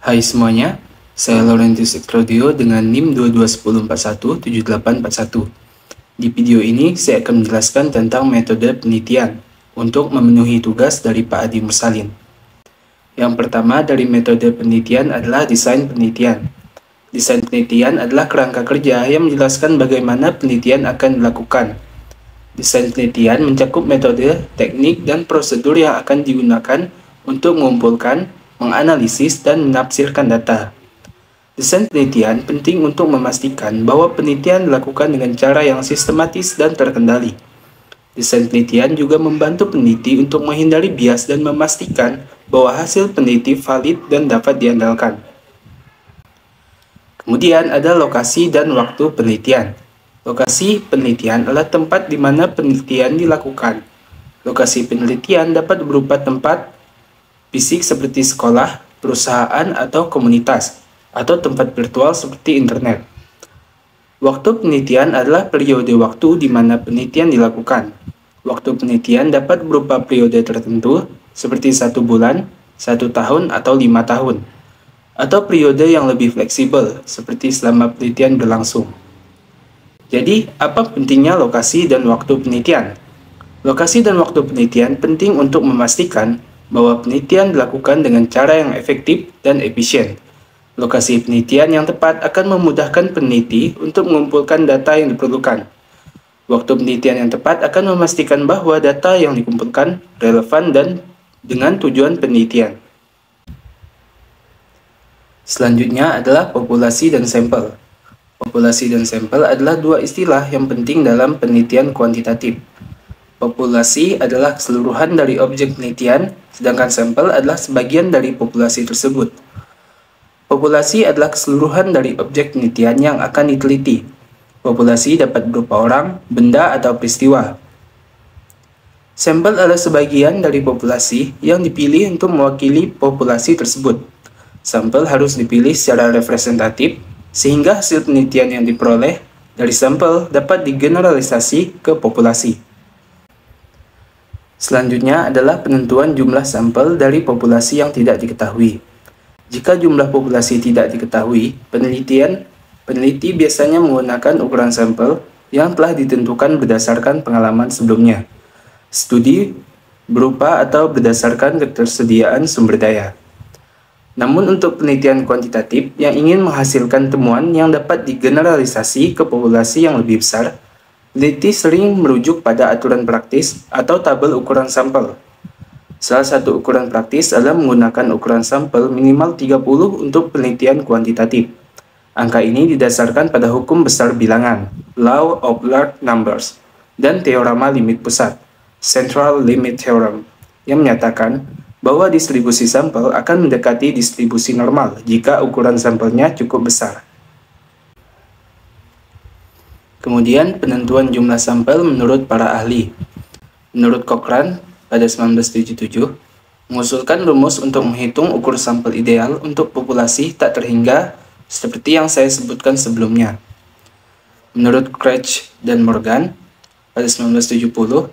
Hai semuanya, saya Laurentius Claudio dengan NIM 2210417841. Di video ini saya akan menjelaskan tentang metode penelitian untuk memenuhi tugas dari Pak Adi Mursalin. Yang pertama dari metode penelitian adalah desain penelitian. Desain penelitian adalah kerangka kerja yang menjelaskan bagaimana penelitian akan dilakukan. Desain penelitian mencakup metode, teknik, dan prosedur yang akan digunakan untuk mengumpulkan, menganalisis, dan menafsirkan data. Desain penelitian penting untuk memastikan bahwa penelitian dilakukan dengan cara yang sistematis dan terkendali. Desain penelitian juga membantu peneliti untuk menghindari bias dan memastikan bahwa hasil peneliti valid dan dapat diandalkan. Kemudian ada lokasi dan waktu penelitian. Lokasi penelitian adalah tempat di mana penelitian dilakukan. Lokasi penelitian dapat berupa tempat fisik seperti sekolah, perusahaan, atau komunitas, atau tempat virtual seperti internet. Waktu penelitian adalah periode waktu di mana penelitian dilakukan. Waktu penelitian dapat berupa periode tertentu, seperti 1 bulan, 1 tahun, atau 5 tahun. Atau periode yang lebih fleksibel, seperti selama penelitian berlangsung. Jadi, apa pentingnya lokasi dan waktu penelitian? Lokasi dan waktu penelitian penting untuk memastikan bahwa penelitian dilakukan dengan cara yang efektif dan efisien. Lokasi penelitian yang tepat akan memudahkan peneliti untuk mengumpulkan data yang diperlukan. Waktu penelitian yang tepat akan memastikan bahwa data yang dikumpulkan relevan dan dengan tujuan penelitian. Selanjutnya adalah populasi dan sampel. Populasi dan sampel adalah dua istilah yang penting dalam penelitian kuantitatif. Populasi adalah keseluruhan dari objek penelitian, sedangkan sampel adalah sebagian dari populasi tersebut. Populasi adalah keseluruhan dari objek penelitian yang akan diteliti. Populasi dapat berupa orang, benda, atau peristiwa. Sampel adalah sebagian dari populasi yang dipilih untuk mewakili populasi tersebut. Sampel harus dipilih secara representatif, sehingga hasil penelitian yang diperoleh dari sampel dapat digeneralisasi ke populasi. Selanjutnya adalah penentuan jumlah sampel dari populasi yang tidak diketahui. Jika jumlah populasi tidak diketahui, peneliti biasanya menggunakan ukuran sampel yang telah ditentukan berdasarkan pengalaman sebelumnya, studi berupa atau berdasarkan ketersediaan sumber daya. Namun untuk penelitian kuantitatif yang ingin menghasilkan temuan yang dapat digeneralisasi ke populasi yang lebih besar, peneliti sering merujuk pada aturan praktis atau tabel ukuran sampel. Salah satu ukuran praktis adalah menggunakan ukuran sampel minimal 30 untuk penelitian kuantitatif. Angka ini didasarkan pada hukum besar bilangan, Law of Large Numbers, dan teorema limit pusat, Central Limit Theorem, yang menyatakan bahwa distribusi sampel akan mendekati distribusi normal jika ukuran sampelnya cukup besar. Kemudian penentuan jumlah sampel menurut para ahli. Menurut Cochrane pada 1977, mengusulkan rumus untuk menghitung ukur sampel ideal untuk populasi tak terhingga seperti yang saya sebutkan sebelumnya. Menurut Craig dan Morgan pada 1970,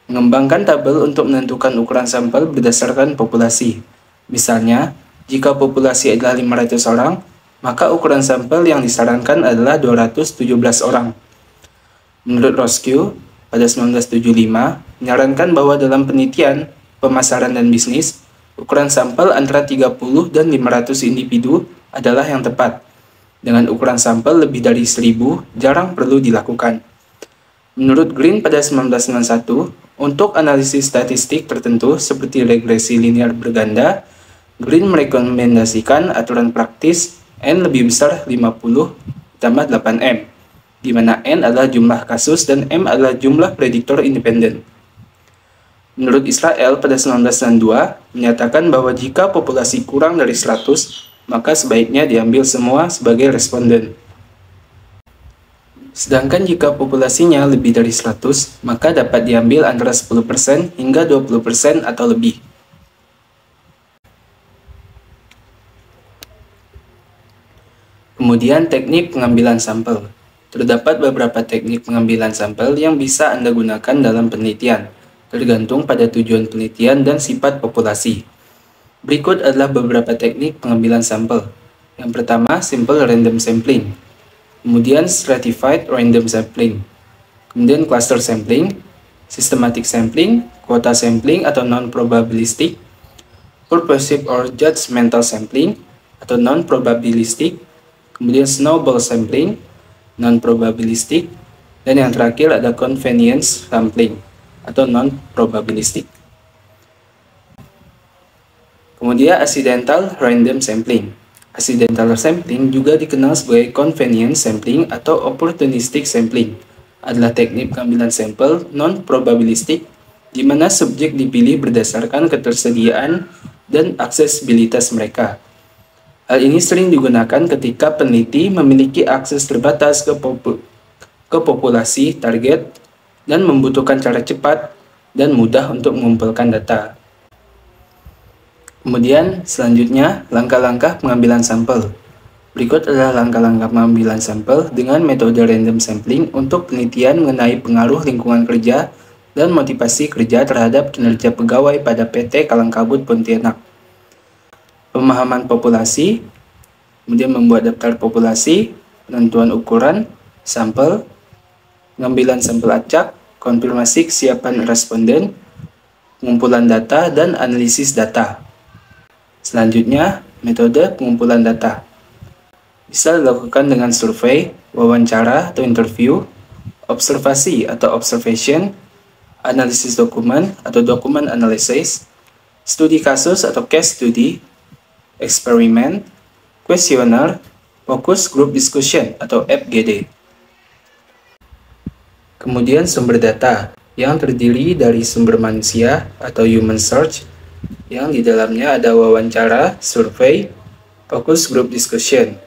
mengembangkan tabel untuk menentukan ukuran sampel berdasarkan populasi. Misalnya, jika populasi adalah 500 orang, maka ukuran sampel yang disarankan adalah 217 orang. Menurut Roscoe, pada 1975, menyarankan bahwa dalam penelitian, pemasaran dan bisnis, ukuran sampel antara 30 dan 500 individu adalah yang tepat. Dengan ukuran sampel lebih dari 1000, jarang perlu dilakukan. Menurut Green pada 1991, untuk analisis statistik tertentu seperti regresi linear berganda, Green merekomendasikan aturan praktis N lebih besar 50 tambah 8M, di mana N adalah jumlah kasus dan M adalah jumlah prediktor independen. Menurut Israel pada 1992, menyatakan bahwa jika populasi kurang dari 100, maka sebaiknya diambil semua sebagai responden. Sedangkan jika populasinya lebih dari 100, maka dapat diambil antara 10% hingga 20% atau lebih. Kemudian teknik pengambilan sampel. Terdapat beberapa teknik pengambilan sampel yang bisa Anda gunakan dalam penelitian, tergantung pada tujuan penelitian dan sifat populasi. Berikut adalah beberapa teknik pengambilan sampel. Yang pertama, simple random sampling. Kemudian stratified random sampling. Kemudian cluster sampling, systematic sampling, quota sampling atau non-probabilistic, purposive or judgmental sampling atau non-probabilistic, kemudian snowball sampling, non-probabilistic, dan yang terakhir ada convenience sampling atau non-probabilistic. Kemudian accidental random sampling. Accidental sampling juga dikenal sebagai convenience sampling atau opportunistic sampling. Adalah teknik pengambilan sampel non-probabilistik di mana subjek dipilih berdasarkan ketersediaan dan aksesibilitas mereka. Hal ini sering digunakan ketika peneliti memiliki akses terbatas ke populasi target dan membutuhkan cara cepat dan mudah untuk mengumpulkan data. Kemudian selanjutnya langkah-langkah pengambilan sampel. Berikut adalah langkah-langkah pengambilan sampel dengan metode random sampling untuk penelitian mengenai pengaruh lingkungan kerja dan motivasi kerja terhadap kinerja pegawai pada PT Kalangkabut Pontianak. Pemahaman populasi, kemudian membuat daftar populasi, penentuan ukuran, sampel, pengambilan sampel acak, konfirmasi kesiapan responden, pengumpulan data, dan analisis data. Selanjutnya, metode pengumpulan data. Bisa dilakukan dengan survei, wawancara atau interview, observasi atau observation, analisis dokumen atau dokumen analysis, studi kasus atau case study, eksperimen, kuesioner, focus group discussion atau FGD. Kemudian sumber data yang terdiri dari sumber manusia atau human search, yang di dalamnya ada wawancara, survei, focus group discussion.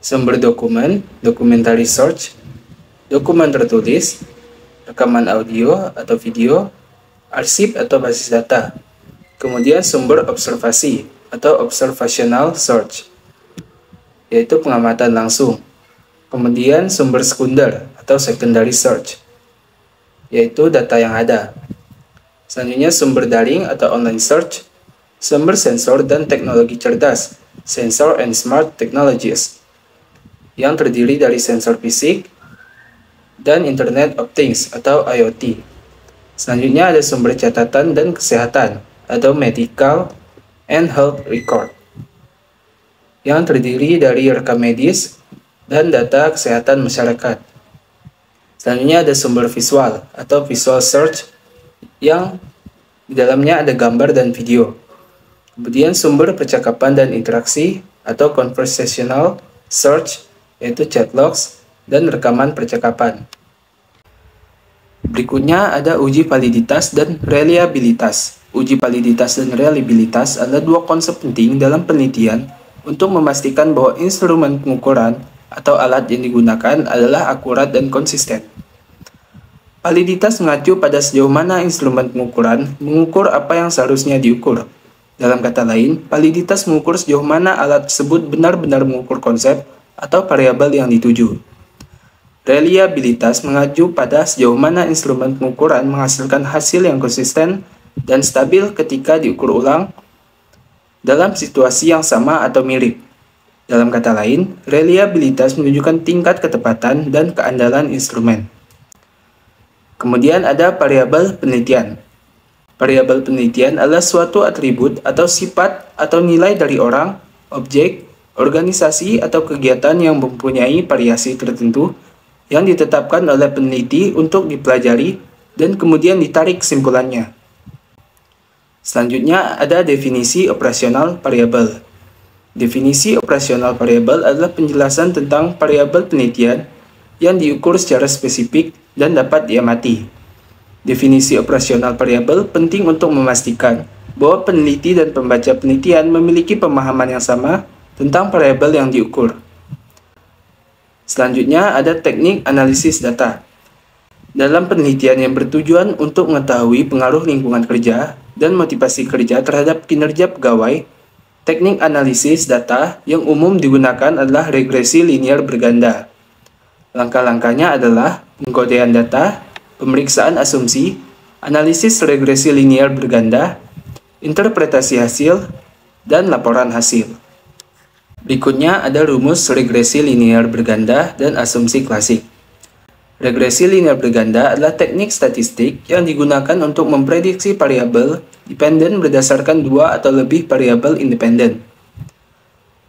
Sumber dokumen, documentary search, dokumen tertulis, rekaman audio atau video, arsip atau basis data. Kemudian sumber observasi atau observational search, yaitu pengamatan langsung. Kemudian sumber sekunder atau secondary search, yaitu data yang ada. Selanjutnya sumber daring atau online search, sumber sensor dan teknologi cerdas, sensor and smart technologies, yang terdiri dari sensor fisik dan Internet of Things atau IoT. Selanjutnya ada sumber catatan dan kesehatan atau medical and health record, yang terdiri dari rekam medis dan data kesehatan masyarakat. Selanjutnya ada sumber visual atau visual search, yang di dalamnya ada gambar dan video. Kemudian sumber percakapan dan interaksi atau conversational search, yaitu chat logs dan rekaman percakapan. Berikutnya ada uji validitas dan reliabilitas. Uji validitas dan reliabilitas adalah dua konsep penting dalam penelitian untuk memastikan bahwa instrumen pengukuran atau alat yang digunakan adalah akurat dan konsisten. Validitas mengacu pada sejauh mana instrumen pengukuran mengukur apa yang seharusnya diukur. Dalam kata lain, validitas mengukur sejauh mana alat tersebut benar-benar mengukur konsep atau variabel yang dituju. Reliabilitas mengacu pada sejauh mana instrumen pengukuran menghasilkan hasil yang konsisten dan stabil ketika diukur ulang dalam situasi yang sama atau mirip. Dalam kata lain, reliabilitas menunjukkan tingkat ketepatan dan keandalan instrumen. Kemudian ada variabel penelitian. Variabel penelitian adalah suatu atribut atau sifat atau nilai dari orang, objek, organisasi atau kegiatan yang mempunyai variasi tertentu yang ditetapkan oleh peneliti untuk dipelajari dan kemudian ditarik kesimpulannya. Selanjutnya ada definisi operasional variabel. Definisi operasional variabel adalah penjelasan tentang variabel penelitian yang diukur secara spesifik dan dapat diamati. Definisi operasional variabel penting untuk memastikan bahwa peneliti dan pembaca penelitian memiliki pemahaman yang sama tentang variabel yang diukur. Selanjutnya ada teknik analisis data. Dalam penelitian yang bertujuan untuk mengetahui pengaruh lingkungan kerja dan motivasi kerja terhadap kinerja pegawai, teknik analisis data yang umum digunakan adalah regresi linear berganda. Langkah-langkahnya adalah pengkodean data, pemeriksaan asumsi, analisis regresi linear berganda, interpretasi hasil, dan laporan hasil. Berikutnya ada rumus regresi linear berganda dan asumsi klasik. Regresi linear berganda adalah teknik statistik yang digunakan untuk memprediksi variabel dependen berdasarkan dua atau lebih variabel independen.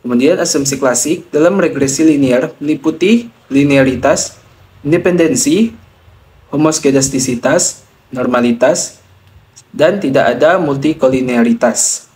Kemudian asumsi klasik dalam regresi linear meliputi linearitas, independensi, homoskedastisitas, normalitas, dan tidak ada multikolinearitas.